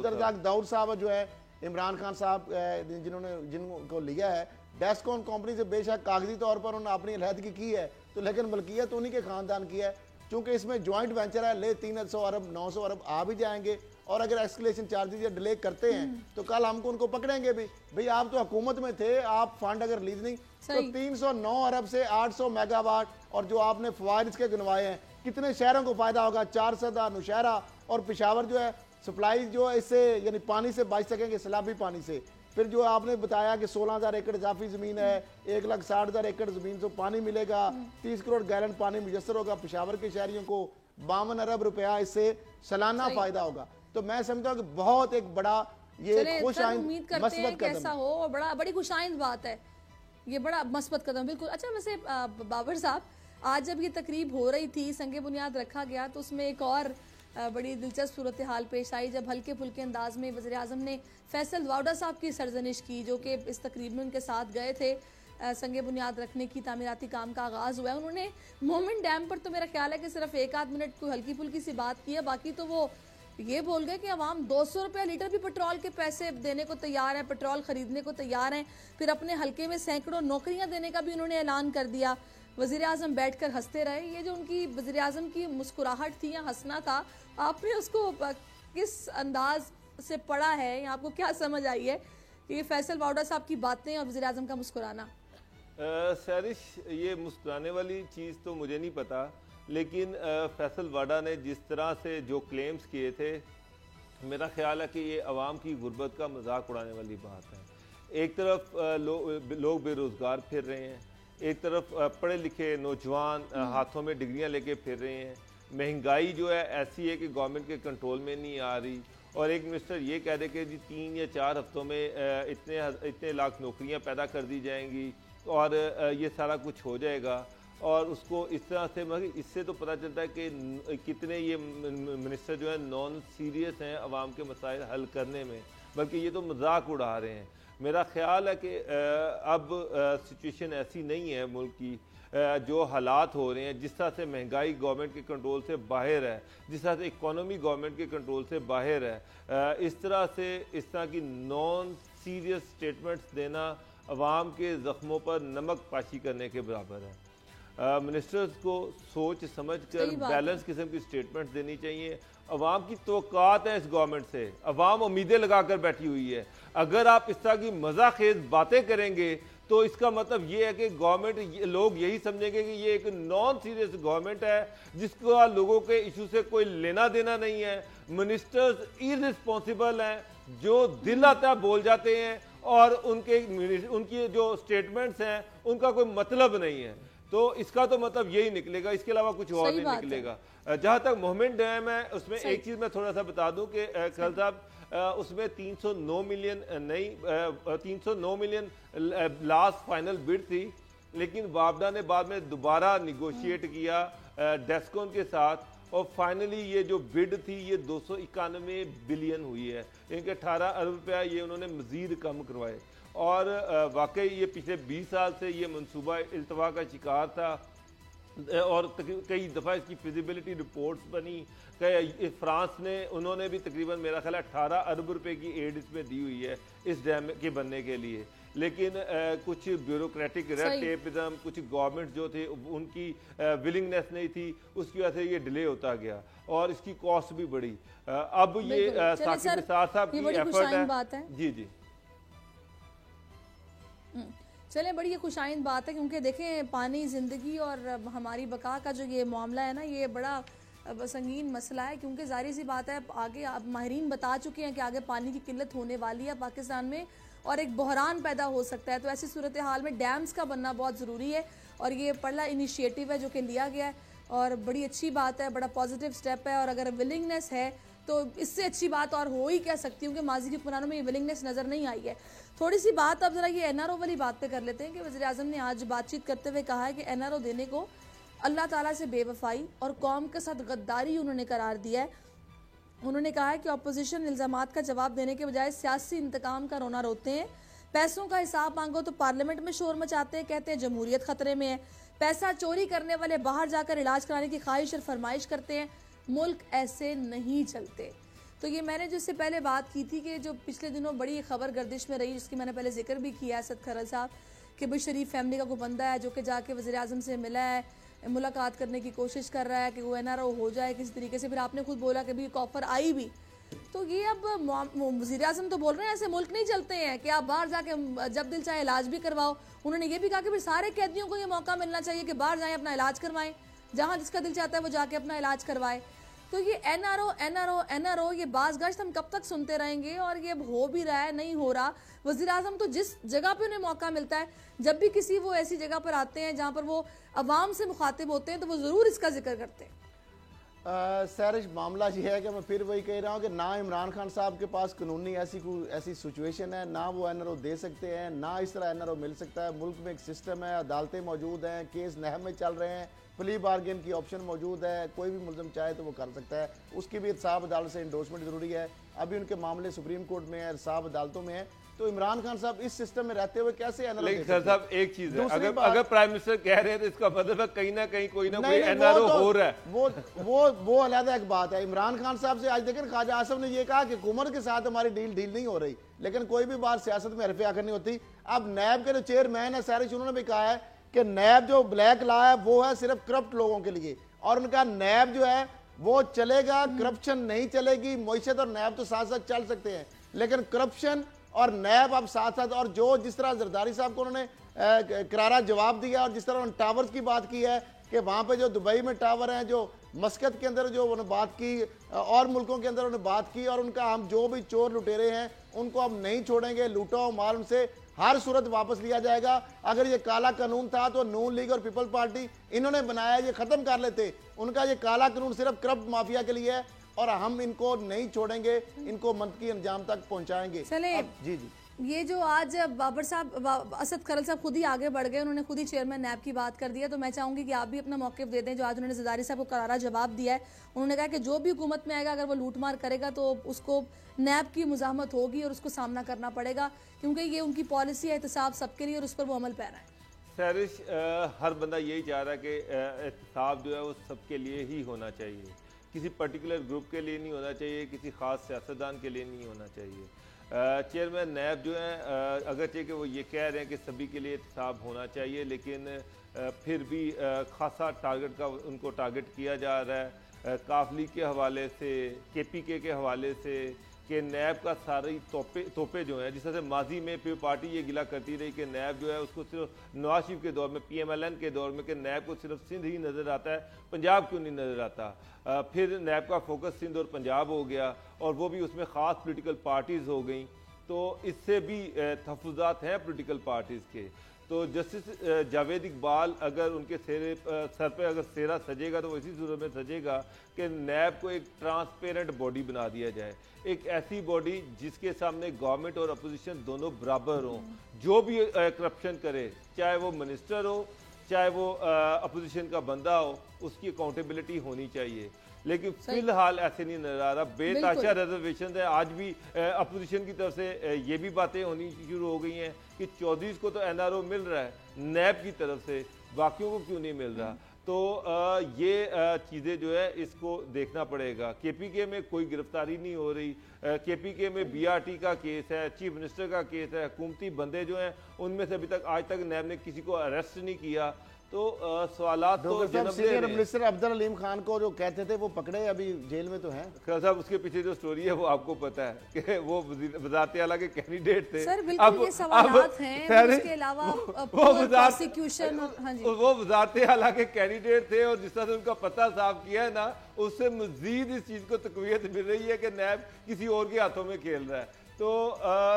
S5: रज़ाक दाऊद साहब जो है, इमरान खान साहब जिनको लिया है डेस्कॉम कंपनी से, बेशक कागजी तौर पर उन्होंने अपनी अलहदगी की है, तो लेकिन मलकियत उन्हीं के खानदान की है। चूंकि इसमें ज्वाइंट वेंचर है, ले 300 अरब 900 अरब आ भी जाएंगे। और अगर एक्सकलेशन चार्जेस या डिले करते हैं तो कल हमको उनको पकड़ेंगे भी, भाई आप तो हुकूमत में थे, आप फंड अगर रिलीज नहीं, तो 309 अरब से 800 मेगावाट। और जो आपने फवाइद इसके गिनवाए हैं, कितने शहरों को फायदा होगा, 400 नौशहरा और पेशावर जो है सप्लाई जो है इससे यानी पानी से बच सकेंगे, सैलाबी पानी से। फिर जो आपने बताया कि 16,000 एकड़ इजाफी जमीन है, 1,60,000 एकड़ जमीन से पानी मिलेगा, 30 करोड़ गैलन पानी मुयसर होगा पेशावर के शहरियों को, 52 अरब रुपया इससे सालाना फायदा होगा। तो मैं समझता हूँ कि बहुत एक बड़ा ये खुशाइंद मस्बत कदम
S3: कैसा हो, और बड़ी खुशाइंद बात है, ये बड़ा मस्बत कदम बिल्कुल। अच्छा वैसे बाबर साहब, आज जब ये तकरीब हो रही थी, संग बुनियाद रखा गया, तो उसमें एक और बड़ी दिलचस्प सूरत हाल पेश आई जब हल्के फुल्के अंदाज में वज़ीर आज़म ने फैसल वाउडा साहब की सरजनिश की, जो कि इस तकरीब में उनके साथ गए थे। संग बुनियाद रखने की तामीराती काम का आगाज़ हुआ है। उन्होंने मोमिन डैम पर तो मेरा ख्याल है कि सिर्फ 1-8 मिनट कोई हल्की फुल्की सी बात की है, बाकी तो वो ये बोल गए कि अवाम 200 रुपया लीटर भी पेट्रोल के पैसे देने को तैयार है, पेट्रोल खरीदने को तैयार हैं। फिर अपने हल्के में सैकड़ों नौकरियां देने का भी उन्होंने ऐलान कर दिया। वज़ीर आज़म बैठकर हंसते रहे। ये जो उनकी वज़ीर आज़म की मुस्कुराहट थी या हंसना था, आपने उसको किस अंदाज से पढ़ा है या आपको क्या समझ आई है ये फैसल वाउडा साहब की बातें और वज़ीर आज़म का मुस्कुराना?
S6: सैरिश, ये मुस्कुराने वाली चीज़ तो मुझे नहीं पता, लेकिन फैसल वाडा ने जिस तरह से जो क्लेम्स किए थे, मेरा ख्याल है कि ये अवाम की गुर्बत का मजाक उड़ाने वाली बात है। एक तरफ लोग बेरोज़गार फिर रहे हैं, एक तरफ पढ़े लिखे नौजवान हाथों में डिग्रियां लेके फिर रहे हैं, महंगाई जो है ऐसी है कि गवर्नमेंट के कंट्रोल में नहीं आ रही, और एक मिनिस्टर ये कह दे कि जी 3 या 4 हफ्तों में इतने लाख नौकरियां पैदा कर दी जाएंगी और ये सारा कुछ हो जाएगा। और उसको इस तरह से, मगर इससे तो पता चलता है कि कितने ये मिनिस्टर जो है नॉन सीरियस हैं अवाम के मसाइल हल करने में, बल्कि ये तो मजाक उड़ा रहे हैं। मेरा ख्याल है कि अब सिचुएशन ऐसी नहीं है मुल्क की, जो हालात हो रहे हैं, जिस तरह से महंगाई गवर्नमेंट के कंट्रोल से बाहर है, जिस तरह से इकोनॉमी गवर्नमेंट के कंट्रोल से बाहर है, इस तरह की नॉन सीरियस स्टेटमेंट्स देना अवाम के ज़ख्मों पर नमक पाशी करने के बराबर है। मिनिस्टर्स को सोच समझ कर बैलेंस किस्म की स्टेटमेंट देनी चाहिए। अवाम की तवक्कात है इस गवर्नमेंट से, अवाम उम्मीदें लगाकर बैठी हुई है। अगर आप इस तरह की मज़ाखेज़ बातें करेंगे तो इसका मतलब ये है कि गवर्नमेंट, लोग यही समझेंगे कि ये एक नॉन सीरियस गवर्नमेंट है जिसका लोगों के इशू से कोई लेना देना नहीं है। मिनिस्टर्स इररिस्पॉन्सिबल हैं, जो दिल आता है बोल जाते हैं, और उनकी जो स्टेटमेंट्स हैं उनका कोई मतलब नहीं है। तो इसका तो मतलब यही निकलेगा, इसके अलावा कुछ और नहीं निकलेगा। जहां तक मोमिन डैम है, उसमें एक चीज मैं थोड़ा सा बता दूं कि खल साहब, उसमें 309 मिलियन लास्ट फाइनल बिड थी, लेकिन वापडा ने बाद में दोबारा निगोशिएट किया डेस्कॉन के साथ, और फाइनली ये जो बिड थी ये 291 बिलियन हुई है। इनके 18 अरब रुपया ये उन्होंने मजीद कम करवाए, और वाकई ये पिछले 20 साल से ये मनसूबा इल्तवा का शिकार था, और कई दफ़ा इसकी फिजिबिलिटी रिपोर्ट्स बनी। फ्रांस ने, उन्होंने भी तकरीबन मेरा ख्याल 18 अरब रुपए की एड इसमें दी हुई है इस डैम के बनने के लिए, लेकिन कुछ ब्यूरोक्रेटिक रेड टेपिज्म, कुछ गवर्नमेंट जो थे उनकी विलिंगनेस नहीं थी, उसकी वजह से ये डिले होता गया और इसकी कॉस्ट भी बढ़ी। अब ये साकिब निसार साहब की एफर्ट है। जी जी,
S3: चलें, बड़ी ये खुशाइंद बात है, क्योंकि देखें पानी ज़िंदगी और हमारी बका का जो ये मामला है ना, ये बड़ा संगीन मसला है, क्योंकि जाहिर सी बात है आगे अब माहिरीन बता चुके हैं कि आगे पानी की किल्लत होने वाली है पाकिस्तान में और एक बहरान पैदा हो सकता है। तो ऐसी सूरत हाल में डैम्स का बनना बहुत ज़रूरी है, और ये पहला इनिशिएटिव है जो कि लिया गया है और बड़ी अच्छी बात है, बड़ा पॉजिटिव स्टेप है। और अगर विलिंगनेस है तो इससे अच्छी बात और हो ही कह सकती हूँ कि माजी के पुरानों में ये विलिंगनेस नज़र नहीं आई है। थोड़ी सी बात अब ज़रा ये NRO वाली बात पे कर लेते हैं कि वज़ीर आज़म ने आज बातचीत करते हुए कहा है कि NRO देने को अल्लाह ताला से बेवफाई और कौम के साथ गद्दारी उन्होंने करार दिया है। उन्होंने कहा है कि अपोजिशन इल्ज़ामात का जवाब देने के बजाय सियासी इंतकाम का रोना रोते हैं। पैसों का हिसाब मांगो तो पार्लियामेंट में शोर मचाते हैं, कहते हैं जमहूरियत खतरे में है। पैसा चोरी करने वाले बाहर जाकर इलाज कराने की ख्वाहिश और फरमाइश करते हैं। मुल्क ऐसे नहीं चलते। तो ये मैंने जो इससे पहले बात की थी कि जो पिछले दिनों बड़ी खबर गर्दिश में रही, जिसकी मैंने पहले जिक्र भी किया, असद खरल साहब कि भाई शरीफ फैमिली का कोई बंदा है जो कि जाके वज़ीर आज़म से मिला है, मुलाकात करने की कोशिश कर रहा है कि वो NRO हो जाए किसी तरीके से। फिर आपने खुद बोला कि भी ऑफर आई भी, तो ये अब वज़ीर आज़म तो बोल रहे हैं ऐसे मुल्क नहीं चलते हैं कि आप बाहर जाके जब दिल चाहे इलाज भी करवाओ। उन्होंने ये भी कहा कि फिर सारे कैदियों को ये मौका मिलना चाहिए कि बाहर जाएँ अपना इलाज करवाएं, जहाँ जिसका दिल चाहता है वो जाके अपना इलाज करवाए। तो ये NRO ये बाज़गश्त हम कब तक सुनते रहेंगे, और ये हो भी रहा है, नहीं हो रहा। वज़ीर आज़म तो जिस जगह पे उन्हें मौका मिलता है, जब भी किसी वो ऐसी जगह पर आते हैं जहाँ पर वो अवाम से मुखातिब होते हैं, तो वो ज़रूर इसका जिक्र करते हैं।
S5: सैरिश, मामला ये है कि मैं फिर वही कह रहा हूँ कि ना इमरान खान साहब के पास कानूनी ऐसी सिचुएशन है, ना वो NRO दे सकते हैं, ना इस तरह NRO मिल सकता है। मुल्क में एक सिस्टम है, अदालतें मौजूद हैं, केस नहब में चल रहे हैं, प्ली बार्गेन की ऑप्शन मौजूद है, कोई भी मुलजम चाहे तो वो कर सकता है, उसकी भी इंसाफ अदालत से इंडोर्समेंट जरूरी है। अभी उनके मामले सुप्रीम कोर्ट में है, इंसाफ अदालतों में है, तो इमरान खान साहब इस सिस्टम में रहते हुए कैसे एनआरओ?
S6: लेकिन सर साहब एक चीज है, अगर प्राइम मिनिस्टर कह रहे हैं तो इसका मतलब है कहीं ना कहीं कोई ना कोई एनआरओ हो रहा है।
S5: वो अलग एक बात है। इमरान खान साहब से आज देखें, ख्वाजा आसिफ ने ये कहा कि हुकूमत के साथ हमारी डील नहीं हो रही, लेकिन कोई भी बात सियासत में हरफे आकर नहीं होती। अब नैब के जो चेयरमैन है सहरिश, उन्होंने भी कहा है कि नैब जो ब्लैक लॉ है वो है सिर्फ करप्ट लोगों के लिए, और उनका नैब जो है वो चलेगा, करप्शन नहीं चलेगी। मईशत और नैब तो साथ साथ चल सकते हैं, लेकिन करप्शन और नैब अब साथ साथ, और जो जिस तरह जरदारी साहब को उन्होंने करारा जवाब दिया, और जिस तरह उन्होंने टावर्स की बात की है कि वहां पे जो दुबई में टावर हैं, जो मस्कत के अंदर जो उन्होंने बात की, और मुल्कों के अंदर उन्होंने बात की, और उनका हम जो भी चोर लुटेरे हैं उनको हम नहीं छोड़ेंगे, लूटो माल उनसे हर सूरत वापस लिया जाएगा। अगर ये काला कानून था तो नून लीग और पीपल पार्टी इन्होंने बनाया, ये खत्म कर लेते। उनका ये काला कानून सिर्फ करप्ट माफिया के लिए है, और हम इनको नहीं छोड़ेंगे, इनको मंतकी अंजाम तक पहुंचाएंगे।
S3: चले
S5: जी जी,
S3: ये जो आज बाबर साहब, असद खरल साहब खुद ही आगे बढ़ गए, उन्होंने खुद ही चेयरमैन नैब की बात कर दिया, तो मैं चाहूंगी कि आप भी अपना मौक़िफ़ दे दें। जो आज उन्होंने जरदारी साहब को करारा जवाब दिया है, उन्होंने कहा कि जो भी हुकूमत में आएगा अगर वो लूटमार करेगा तो उसको नैब की मुज़ाहमत होगी और उसको सामना करना पड़ेगा, क्योंकि ये उनकी पॉलिसी है, एहतसाब सबके लिए, और उस पर वो अमल पैरा है।
S6: सहरिश, हर बंदा यही चाह रहा है कि एहतसाब जो है वो सबके लिए ही होना चाहिए, किसी पर्टिकुलर ग्रुप के लिए नहीं होना चाहिए, किसी ख़ास सियासतदान के लिए नहीं होना चाहिए। चेयरमैन नैब जो है, अगरचे कि वो ये कह रहे हैं कि सभी के लिए एहतसाब होना चाहिए, लेकिन फिर भी खासा टारगेट का उनको टारगेट किया जा रहा है। काफली के हवाले से, KPK के हवाले से, कि नैब का सारी तोपे जो हैं, जिस तरह से माजी में पीपल पार्टी ये गिला करती रही कि नैब जो है उसको सिर्फ नवाज शरीफ के दौर में, PMLN के दौर में, कि नैब को सिर्फ सिंध ही नज़र आता है, पंजाब क्यों नहीं नज़र आता। फिर नैब का फोकस सिंध और पंजाब हो गया, और वो भी उसमें ख़ास पोलिटिकल पार्टीज़ हो गई, तो इससे भी तहफ़्फ़ुज़ात हैं पोलिटिकल पार्टीज़ के। तो जस्टिस जावेद इकबाल अगर उनके सर पे अगर सेरा सजेगा तो वो इसी सूरत में सजेगा कि नैब को एक ट्रांसपेरेंट बॉडी बना दिया जाए, एक ऐसी बॉडी जिसके सामने गवर्नमेंट और अपोजिशन दोनों बराबर हों। जो भी करप्शन करे, चाहे वो मिनिस्टर हो, चाहे वो अपोजिशन का बंदा हो, उसकी अकाउंटेबिलिटी होनी चाहिए। लेकिन फिलहाल ऐसे नहीं नजर आ रहा। बेताशा रिजर्वेशन है, आज भी अपोजिशन की तरफ से ये भी बातें होनी शुरू हो गई हैं कि चौधरीज़ को तो NRO मिल रहा है, नैब की तरफ से बाकियों को क्यों नहीं मिल रहा। तो ये चीज़ें जो है इसको देखना पड़ेगा। KPK में कोई गिरफ्तारी नहीं हो रही, KPK में BRT का केस है, चीफ मिनिस्टर का केस है, हुकूमती बंदे जो हैं उनमें से अभी तक आज तक नैब ने किसी को अरेस्ट नहीं किया। तो सवालात तो
S5: सीनियर मिनिस्टर अब्दुल अलीम खान को जो कहते थे वो पकड़े, अभी जेल में तो हैं।
S6: खैर साहब, उसके पीछे जो स्टोरी है वो आपको पता है कि वो वज़ारत आला के कैंडिडेट थे।
S3: सर बिल्कुल ये सवालात हैं, उसके अलावा प्रोसिक्यूशन,
S6: वो वज़ारत आला के कैंडिडेट थे, और जिस तरह से उनका पता साफ किया है ना, उससे मजीद इस चीज को तकवीयत मिल रही है कि नैब किसी और के हाथों में खेल रहा है। तो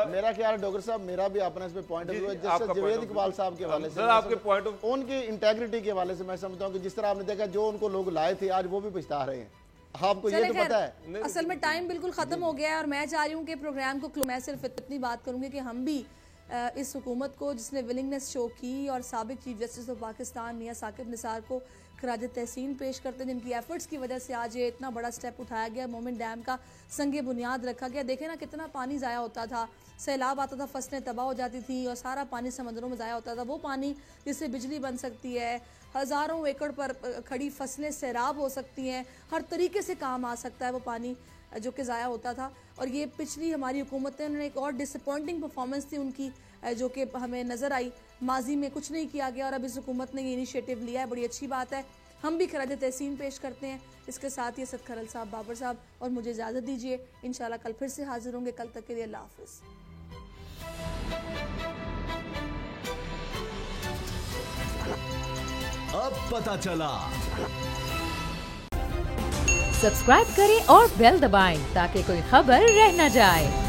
S5: मेरा ख्याल है डॉक्टर साहब, मेरा भी अपना इसमें पॉइंट ऑफ व्यू है, जैसे जावेद इकबाल साहब के हवाले से,
S6: आपके पॉइंट ऑफ
S5: उनकी इंटेग्रिटी के हवाले से मैं समझता हूँ कि जिस तरह आपने देखा जो उनको लोग लाए थे आज वो भी पछता रहे हैं। आपको ये तो पता है।
S3: असल में टाइम बिल्कुल खत्म हो गया है, और मैं चाह रही हूँ कि प्रोग्राम को मैं सिर्फ इतनी बात करूंगी कि हम भी इस हुकूमत को, जिसने विलिंगनेस शो की, और साबिक चीफ जस्टिस ऑफ पाकिस्तान मियां साकिब निसार को खराज तहसीन पेश करते हैं, जिनकी एफर्ट्स की वजह से आज ये इतना बड़ा स्टेप उठाया गया, मोमिन डैम का संगे बुनियाद रखा गया। देखें ना कितना पानी ज़ाया होता था, सैलाब आता था, फसलें तबाह हो जाती थी, और सारा पानी समंदरों में ज़ाया होता था। वो पानी जिससे बिजली बन सकती है, हज़ारों एकड़ पर खड़ी फसलें सैराब हो सकती हैं, हर तरीके से काम आ सकता है वो पानी जो कि ज़ाया होता था। और ये पिछली हमारी हुकूमतें, उन्होंने एक और डिसअपॉइंटिंग परफॉर्मेंस थी उनकी जो कि हमें नज़र आई, माजी में कुछ नहीं किया गया, और अब इस हुकूमत ने ये इनिशिएटिव लिया है, बड़ी अच्छी बात है। हम भी खराज तहसीन पेश करते हैं। इसके साथ ही असद खरल साहब, बाबर साहब और मुझे इजाज़त दीजिए। इंशाल्लाह कल फिर से हाजिर होंगे। कल तक के लिए अल्लाह हाफिज़।
S7: अब पता चला।
S1: सब्सक्राइब करें और बेल दबाएं ताकि कोई खबर रह न जाए।